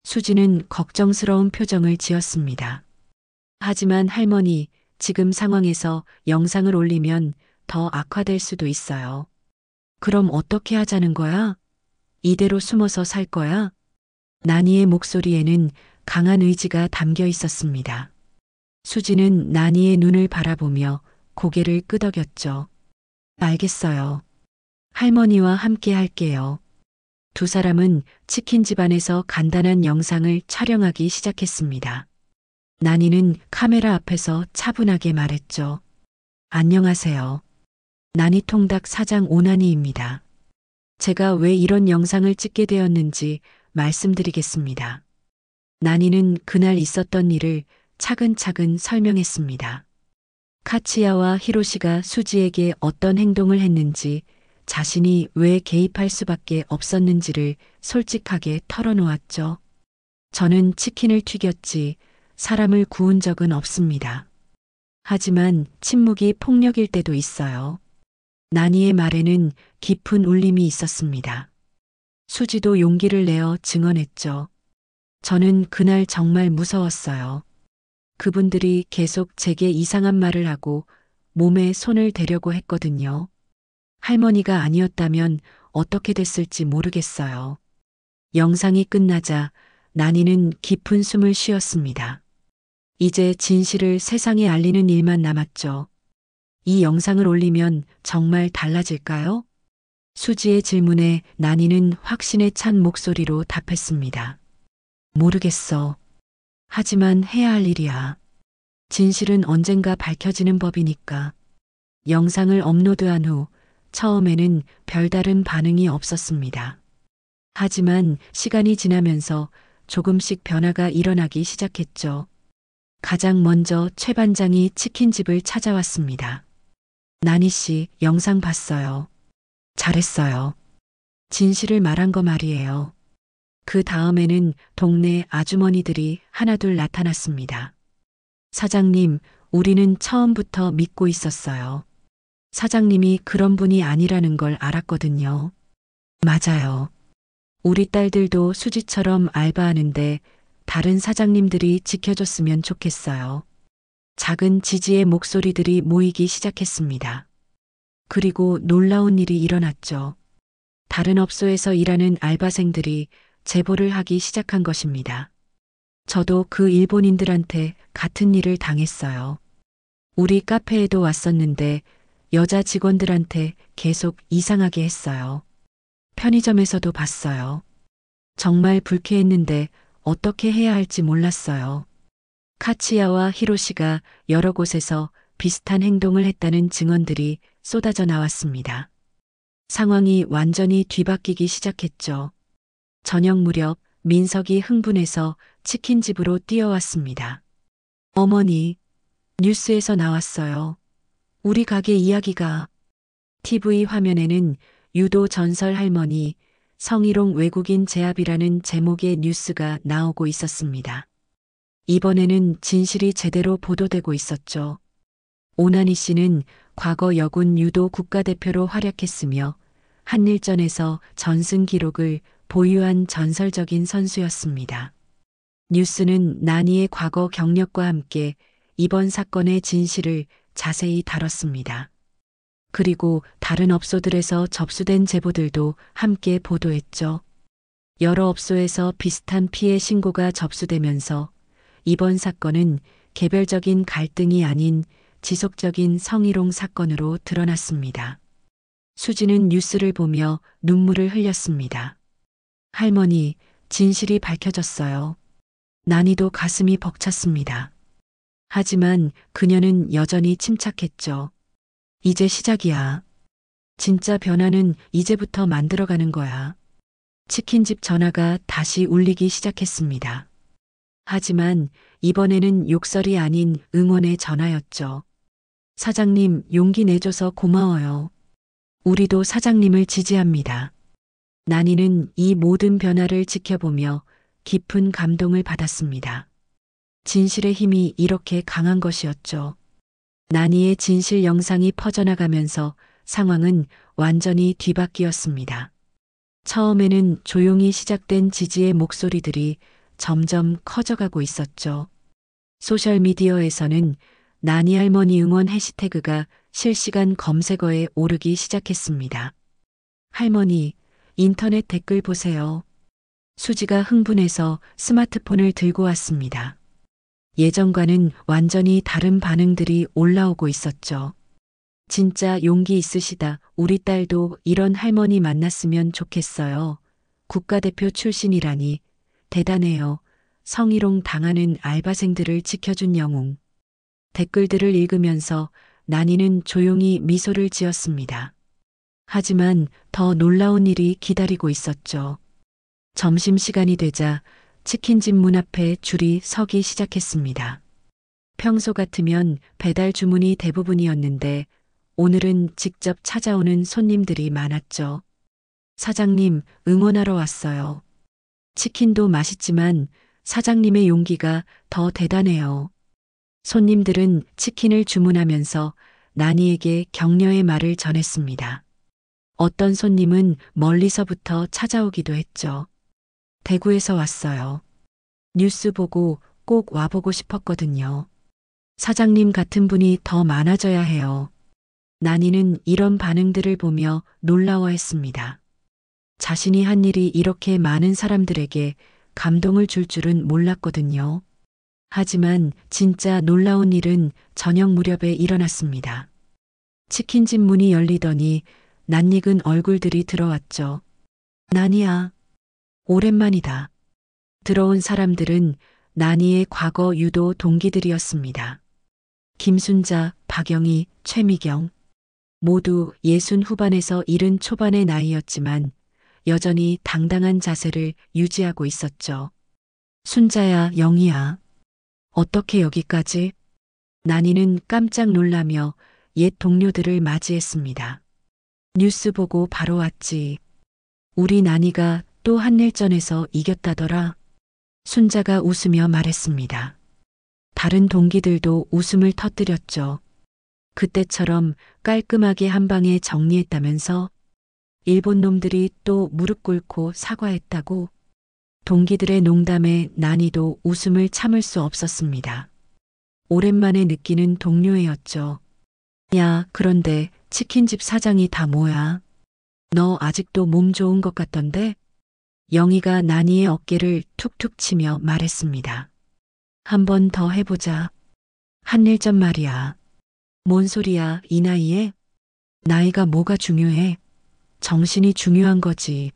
수지는 걱정스러운 표정을 지었습니다. 하지만 할머니, 지금 상황에서 영상을 올리면 더 악화될 수도 있어요. 그럼 어떻게 하자는 거야? 이대로 숨어서 살 거야? 나니의 목소리에는 강한 의지가 담겨 있었습니다. 수지는 나니의 눈을 바라보며 고개를 끄덕였죠. 알겠어요. 할머니와 함께 할게요. 두 사람은 치킨 집안에서 간단한 영상을 촬영하기 시작했습니다. 나니는 카메라 앞에서 차분하게 말했죠. 안녕하세요. 나니통닭 사장 오나니입니다. 제가 왜 이런 영상을 찍게 되었는지 말씀드리겠습니다. 나니는 그날 있었던 일을 차근차근 설명했습니다. 카치야와 히로시가 수지에게 어떤 행동을 했는지, 자신이 왜 개입할 수밖에 없었는지를 솔직하게 털어놓았죠. 저는 치킨을 튀겼지 사람을 구운 적은 없습니다. 하지만 침묵이 폭력일 때도 있어요. 나니의 말에는 깊은 울림이 있었습니다. 수지도 용기를 내어 증언했죠. 저는 그날 정말 무서웠어요. 그분들이 계속 제게 이상한 말을 하고 몸에 손을 대려고 했거든요. 할머니가 아니었다면 어떻게 됐을지 모르겠어요. 영상이 끝나자 난이는 깊은 숨을 쉬었습니다. 이제 진실을 세상에 알리는 일만 남았죠. 이 영상을 올리면 정말 달라질까요? 수지의 질문에 난이는 확신에 찬 목소리로 답했습니다. 모르겠어. 하지만 해야 할 일이야. 진실은 언젠가 밝혀지는 법이니까. 영상을 업로드한 후 처음에는 별다른 반응이 없었습니다. 하지만 시간이 지나면서 조금씩 변화가 일어나기 시작했죠. 가장 먼저 최 반장이 치킨집을 찾아왔습니다. 나니 씨, 영상 봤어요. 잘했어요. 진실을 말한 거 말이에요. 그 다음에는 동네 아주머니들이 하나둘 나타났습니다. 사장님, 우리는 처음부터 믿고 있었어요. 사장님이 그런 분이 아니라는 걸 알았거든요. 맞아요. 우리 딸들도 수지처럼 알바하는데 다른 사장님들이 지켜줬으면 좋겠어요. 작은 지지의 목소리들이 모이기 시작했습니다. 그리고 놀라운 일이 일어났죠. 다른 업소에서 일하는 알바생들이 제보를 하기 시작한 것입니다. 저도 그 일본인들한테 같은 일을 당했어요. 우리 카페에도 왔었는데 여자 직원들한테 계속 이상하게 했어요. 편의점에서도 봤어요. 정말 불쾌했는데 어떻게 해야 할지 몰랐어요. 카치야와 히로시가 여러 곳에서 비슷한 행동을 했다는 증언들이 쏟아져 나왔습니다. 상황이 완전히 뒤바뀌기 시작했죠. 저녁 무렵 민석이 흥분해서 치킨집으로 뛰어왔습니다. 어머니, 뉴스에서 나왔어요. 우리 가게 이야기가. TV 화면에는 유도 전설 할머니, 성희롱 외국인 제압이라는 제목의 뉴스가 나오고 있었습니다. 이번에는 진실이 제대로 보도되고 있었죠. 오나니 씨는 과거 여군 유도 국가대표로 활약했으며 한일전에서 전승 기록을 보유한 전설적인 선수였습니다. 뉴스는 나니의 과거 경력과 함께 이번 사건의 진실을 자세히 다뤘습니다. 그리고 다른 업소들에서 접수된 제보들도 함께 보도했죠. 여러 업소에서 비슷한 피해 신고가 접수되면서 이번 사건은 개별적인 갈등이 아닌 지속적인 성희롱 사건으로 드러났습니다. 수지는 뉴스를 보며 눈물을 흘렸습니다. 할머니, 진실이 밝혀졌어요. 난이도 가슴이 벅찼습니다. 하지만 그녀는 여전히 침착했죠. 이제 시작이야. 진짜 변화는 이제부터 만들어가는 거야. 치킨집 전화가 다시 울리기 시작했습니다. 하지만 이번에는 욕설이 아닌 응원의 전화였죠. 사장님, 용기 내줘서 고마워요. 우리도 사장님을 지지합니다. 난이는 이 모든 변화를 지켜보며 깊은 감동을 받았습니다. 진실의 힘이 이렇게 강한 것이었죠. 난이의 진실 영상이 퍼져나가면서 상황은 완전히 뒤바뀌었습니다. 처음에는 조용히 시작된 지지의 목소리들이 점점 커져가고 있었죠. 소셜미디어에서는 나니 할머니 응원 해시태그가 실시간 검색어에 오르기 시작했습니다. 할머니, 인터넷 댓글 보세요. 수지가 흥분해서 스마트폰을 들고 왔습니다. 예전과는 완전히 다른 반응들이 올라오고 있었죠. 진짜 용기 있으시다. 우리 딸도 이런 할머니 만났으면 좋겠어요. 국가대표 출신이라니. 대단해요. 성희롱 당하는 알바생들을 지켜준 영웅. 댓글들을 읽으면서 난이는 조용히 미소를 지었습니다. 하지만 더 놀라운 일이 기다리고 있었죠. 점심시간이 되자 치킨집 문 앞에 줄이 서기 시작했습니다. 평소 같으면 배달 주문이 대부분이었는데 오늘은 직접 찾아오는 손님들이 많았죠. 사장님, 응원하러 왔어요. 치킨도 맛있지만 사장님의 용기가 더 대단해요. 손님들은 치킨을 주문하면서 나니에게 격려의 말을 전했습니다. 어떤 손님은 멀리서부터 찾아오기도 했죠. 대구에서 왔어요. 뉴스 보고 꼭 와보고 싶었거든요. 사장님 같은 분이 더 많아져야 해요. 나니는 이런 반응들을 보며 놀라워했습니다. 자신이 한 일이 이렇게 많은 사람들에게 감동을 줄 줄은 몰랐거든요. 하지만 진짜 놀라운 일은 저녁 무렵에 일어났습니다. 치킨집 문이 열리더니 낯익은 얼굴들이 들어왔죠. 나니야, 오랜만이다. 들어온 사람들은 나니의 과거 유도 동기들이었습니다. 김순자, 박영희, 최미경. 모두 60 후반에서 70 초반의 나이였지만 여전히 당당한 자세를 유지하고 있었죠. 순자야, 영희야. 어떻게 여기까지? 나니는 깜짝 놀라며 옛 동료들을 맞이했습니다. 뉴스 보고 바로 왔지. 우리 나니가 또 한일전에서 이겼다더라. 순자가 웃으며 말했습니다. 다른 동기들도 웃음을 터뜨렸죠. 그때처럼 깔끔하게 한 방에 정리했다면서 일본 놈들이 또 무릎 꿇고 사과했다고. 동기들의 농담에 나니도 웃음을 참을 수 없었습니다. 오랜만에 느끼는 동료애였죠. 야, 그런데 치킨집 사장이 다 뭐야? 너 아직도 몸 좋은 것 같던데? 영희가 나니의 어깨를 툭툭 치며 말했습니다. 한 번 더 해보자. 한일전 말이야. 뭔 소리야, 이 나이에? 나이가 뭐가 중요해? 정신이 중요한 거지.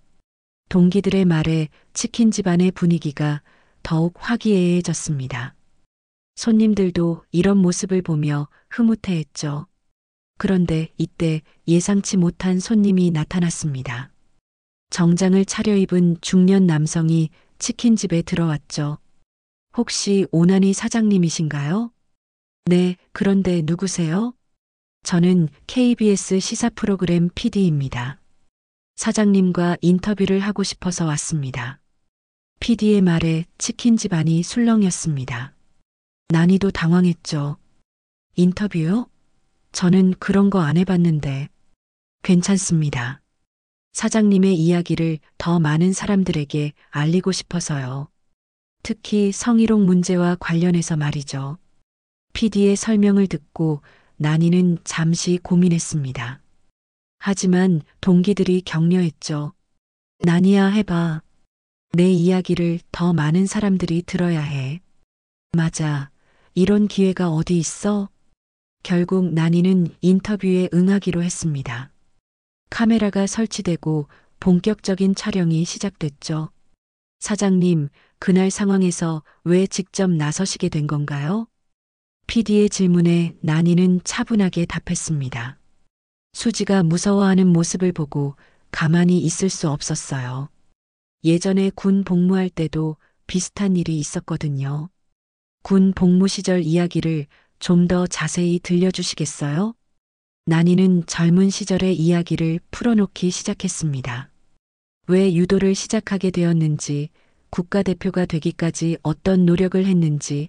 동기들의 말에 치킨집 안의 분위기가 더욱 화기애애해졌습니다. 손님들도 이런 모습을 보며 흐뭇해했죠. 그런데 이때 예상치 못한 손님이 나타났습니다. 정장을 차려입은 중년 남성이 치킨집에 들어왔죠. 혹시 오나니 사장님이신가요? 네, 그런데 누구세요? 저는 KBS 시사 프로그램 PD입니다. 사장님과 인터뷰를 하고 싶어서 왔습니다. PD의 말에 치킨집 안이 술렁였습니다. 난이도 당황했죠. 인터뷰요? 저는 그런 거 안 해봤는데. 괜찮습니다. 사장님의 이야기를 더 많은 사람들에게 알리고 싶어서요. 특히 성희롱 문제와 관련해서 말이죠. PD의 설명을 듣고 나니는 잠시 고민했습니다. 하지만 동기들이 격려했죠. 나니야, 해봐. 내 이야기를 더 많은 사람들이 들어야 해. 맞아. 이런 기회가 어디 있어? 결국 나니는 인터뷰에 응하기로 했습니다. 카메라가 설치되고 본격적인 촬영이 시작됐죠. 사장님, 그날 상황에서 왜 직접 나서시게 된 건가요? PD의 질문에 나니는 차분하게 답했습니다. 수지가 무서워하는 모습을 보고 가만히 있을 수 없었어요. 예전에 군 복무할 때도 비슷한 일이 있었거든요. 군 복무 시절 이야기를 좀 더 자세히 들려주시겠어요? 나니는 젊은 시절의 이야기를 풀어놓기 시작했습니다. 왜 유도를 시작하게 되었는지, 국가대표가 되기까지 어떤 노력을 했는지,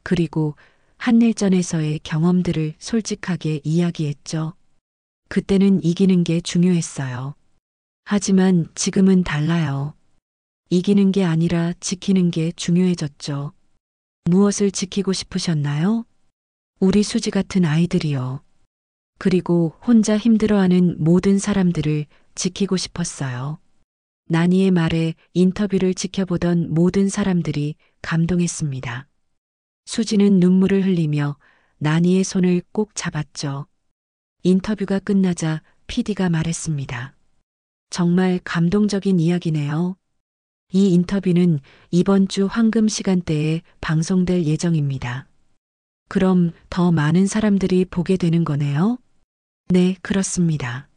그리고 한일전에서의 경험들을 솔직하게 이야기했죠. 그때는 이기는 게 중요했어요. 하지만 지금은 달라요. 이기는 게 아니라 지키는 게 중요해졌죠. 무엇을 지키고 싶으셨나요? 우리 수지 같은 아이들이요. 그리고 혼자 힘들어하는 모든 사람들을 지키고 싶었어요. 나니의 말에 인터뷰를 지켜보던 모든 사람들이 감동했습니다. 수지는 눈물을 흘리며 나니의 손을 꼭 잡았죠. 인터뷰가 끝나자 PD가 말했습니다. 정말 감동적인 이야기네요. 이 인터뷰는 이번 주 황금 시간대에 방송될 예정입니다. 그럼 더 많은 사람들이 보게 되는 거네요? 네, 그렇습니다.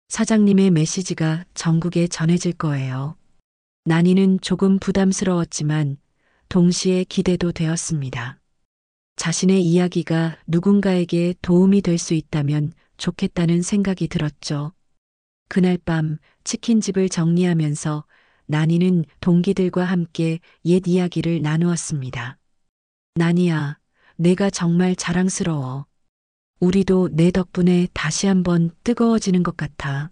사장님의 메시지가 전국에 전해질 거예요. 나니는 조금 부담스러웠지만 동시에 기대도 되었습니다. 자신의 이야기가 누군가에게 도움이 될 수 있다면 좋겠다는 생각이 들었죠. 그날 밤 치킨집을 정리하면서 나니는 동기들과 함께 옛 이야기를 나누었습니다. 나니야, 내가 정말 자랑스러워. 우리도 내 덕분에 다시 한번 뜨거워지는 것 같아.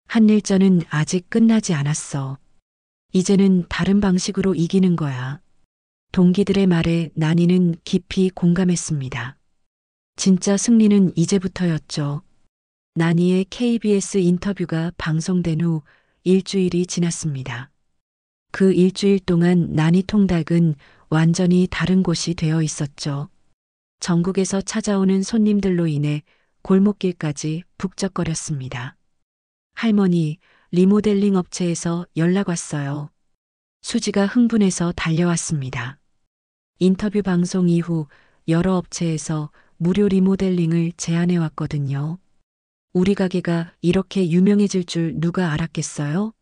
한일전은 아직 끝나지 않았어. 이제는 다른 방식으로 이기는 거야. 동기들의 말에 나니는 깊이 공감했습니다. 진짜 승리는 이제부터였죠. 난이의 KBS 인터뷰가 방송된 후 일주일이 지났습니다. 그 일주일 동안 난이 통닭은 완전히 다른 곳이 되어 있었죠. 전국에서 찾아오는 손님들로 인해 골목길까지 북적거렸습니다. 할머니, 리모델링 업체에서 연락 왔어요. 수지가 흥분해서 달려왔습니다. 인터뷰 방송 이후 여러 업체에서 무료 리모델링을 제안해 왔거든요. 우리 가게가 이렇게 유명해질 줄 누가 알았겠어요?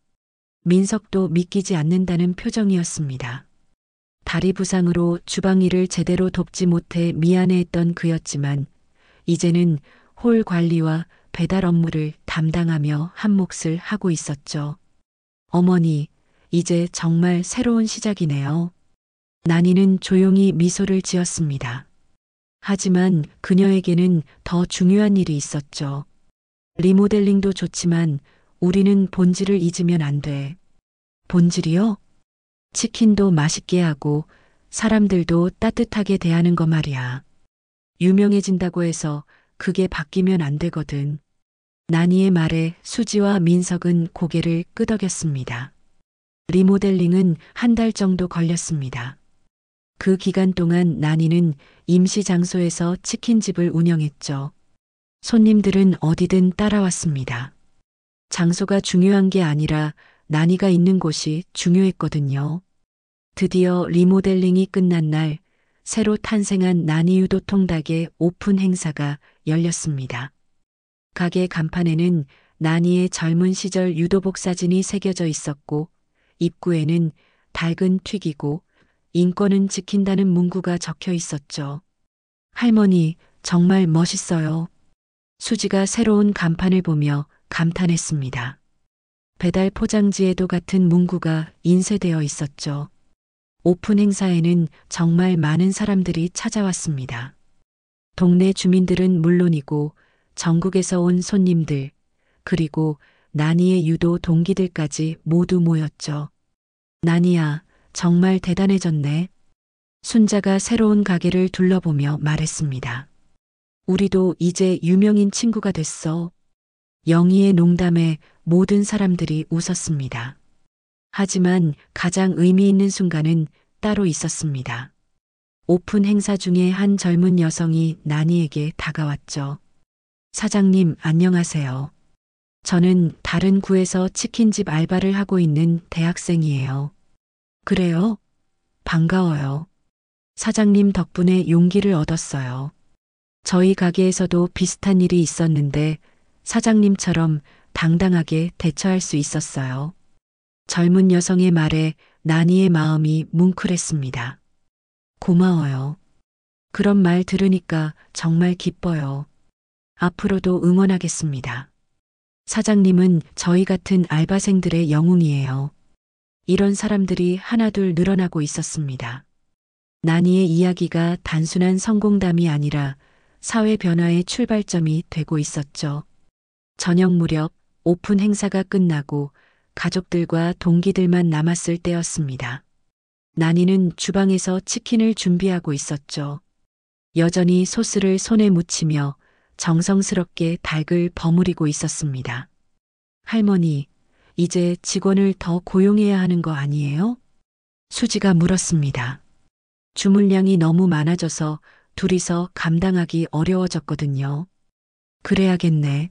민석도 믿기지 않는다는 표정이었습니다. 다리 부상으로 주방 일을 제대로 돕지 못해 미안해했던 그였지만 이제는 홀 관리와 배달 업무를 담당하며 한 몫을 하고 있었죠. 어머니, 이제 정말 새로운 시작이네요. 난이는 조용히 미소를 지었습니다. 하지만 그녀에게는 더 중요한 일이 있었죠. 리모델링도 좋지만 우리는 본질을 잊으면 안 돼. 본질이요? 치킨도 맛있게 하고 사람들도 따뜻하게 대하는 거 말이야. 유명해진다고 해서 그게 바뀌면 안 되거든. 난이의 말에 수지와 민석은 고개를 끄덕였습니다. 리모델링은 한 달 정도 걸렸습니다. 그 기간 동안 난이는 임시 장소에서 치킨집을 운영했죠. 손님들은 어디든 따라왔습니다. 장소가 중요한 게 아니라 난이가 있는 곳이 중요했거든요. 드디어 리모델링이 끝난 날 새로 탄생한 난이 유도 통닭의 오픈 행사가 열렸습니다. 가게 간판에는 난이의 젊은 시절 유도복 사진이 새겨져 있었고 입구에는 닭은 튀기고 인권은 지킨다는 문구가 적혀 있었죠. 할머니, 정말 멋있어요. 수지가 새로운 간판을 보며 감탄했습니다. 배달 포장지에도 같은 문구가 인쇄되어 있었죠. 오픈 행사에는 정말 많은 사람들이 찾아왔습니다. 동네 주민들은 물론이고 전국에서 온 손님들, 그리고 난이의 유도 동기들까지 모두 모였죠. 난이야, 정말 대단해졌네. 순자가 새로운 가게를 둘러보며 말했습니다. 우리도 이제 유명인 친구가 됐어. 영희의 농담에 모든 사람들이 웃었습니다. 하지만 가장 의미 있는 순간은 따로 있었습니다. 오픈 행사 중에 한 젊은 여성이 난이에게 다가왔죠. 사장님, 안녕하세요. 저는 다른 구에서 치킨집 알바를 하고 있는 대학생이에요. 그래요? 반가워요. 사장님 덕분에 용기를 얻었어요. 저희 가게에서도 비슷한 일이 있었는데 사장님처럼 당당하게 대처할 수 있었어요. 젊은 여성의 말에 난이의 마음이 뭉클했습니다. 고마워요. 그런 말 들으니까 정말 기뻐요. 앞으로도 응원하겠습니다. 사장님은 저희 같은 알바생들의 영웅이에요. 이런 사람들이 하나둘 늘어나고 있었습니다. 난이의 이야기가 단순한 성공담이 아니라 사회 변화의 출발점이 되고 있었죠. 저녁 무렵 오픈 행사가 끝나고 가족들과 동기들만 남았을 때였습니다. 난이는 주방에서 치킨을 준비하고 있었죠. 여전히 소스를 손에 묻히며 정성스럽게 닭을 버무리고 있었습니다. 할머니, 이제 직원을 더 고용해야 하는 거 아니에요? 수지가 물었습니다. 주문량이 너무 많아져서 둘이서 감당하기 어려워졌거든요. 그래야겠네.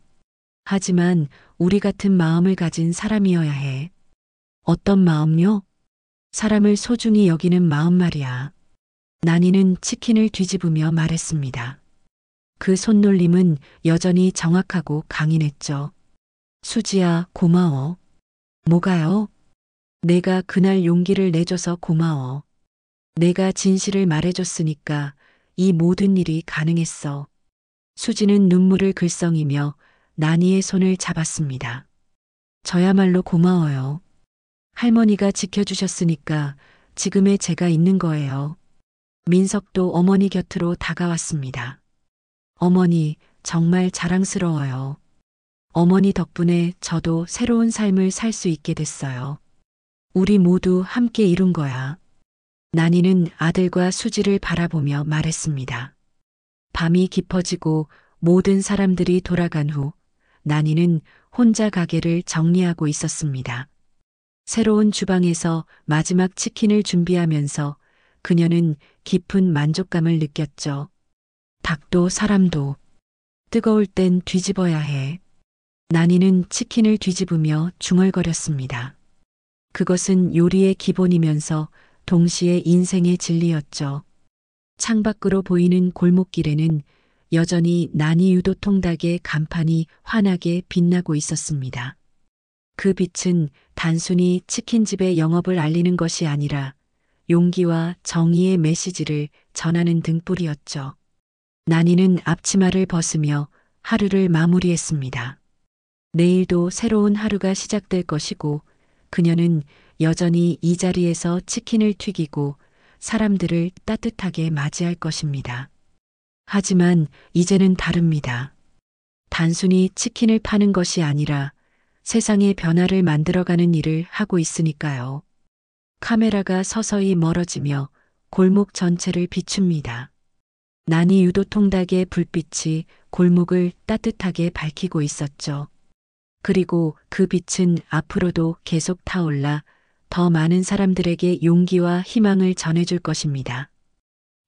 하지만 우리 같은 마음을 가진 사람이어야 해. 어떤 마음요? 사람을 소중히 여기는 마음 말이야. 난이는 치킨을 뒤집으며 말했습니다. 그 손놀림은 여전히 정확하고 강인했죠. 수지야, 고마워. 뭐가요? 내가 그날 용기를 내줘서 고마워. 내가 진실을 말해줬으니까 이 모든 일이 가능했어. 수지는 눈물을 글썽이며 난이의 손을 잡았습니다. 저야말로 고마워요. 할머니가 지켜주셨으니까 지금의 제가 있는 거예요. 민석도 어머니 곁으로 다가왔습니다. 어머니, 정말 자랑스러워요. 어머니 덕분에 저도 새로운 삶을 살 수 있게 됐어요. 우리 모두 함께 이룬 거야. 난이는 아들과 수지를 바라보며 말했습니다. 밤이 깊어지고 모든 사람들이 돌아간 후 나니는 혼자 가게를 정리하고 있었습니다. 새로운 주방에서 마지막 치킨을 준비하면서 그녀는 깊은 만족감을 느꼈죠. 닭도 사람도 뜨거울 땐 뒤집어야 해. 나니는 치킨을 뒤집으며 중얼거렸습니다. 그것은 요리의 기본이면서 동시에 인생의 진리였죠. 창밖으로 보이는 골목길에는 여전히 나니 유도 통닭의 간판이 환하게 빛나고 있었습니다. 그 빛은 단순히 치킨집의 영업을 알리는 것이 아니라 용기와 정의의 메시지를 전하는 등불이었죠. 나니는 앞치마를 벗으며 하루를 마무리했습니다. 내일도 새로운 하루가 시작될 것이고 그녀는 여전히 이 자리에서 치킨을 튀기고 사람들을 따뜻하게 맞이할 것입니다. 하지만 이제는 다릅니다. 단순히 치킨을 파는 것이 아니라 세상의 변화를 만들어가는 일을 하고 있으니까요. 카메라가 서서히 멀어지며 골목 전체를 비춥니다. 나니 유도 통닭의 불빛이 골목을 따뜻하게 밝히고 있었죠. 그리고 그 빛은 앞으로도 계속 타올라 더 많은 사람들에게 용기와 희망을 전해줄 것입니다.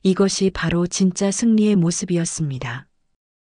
이것이 바로 진짜 승리의 모습이었습니다.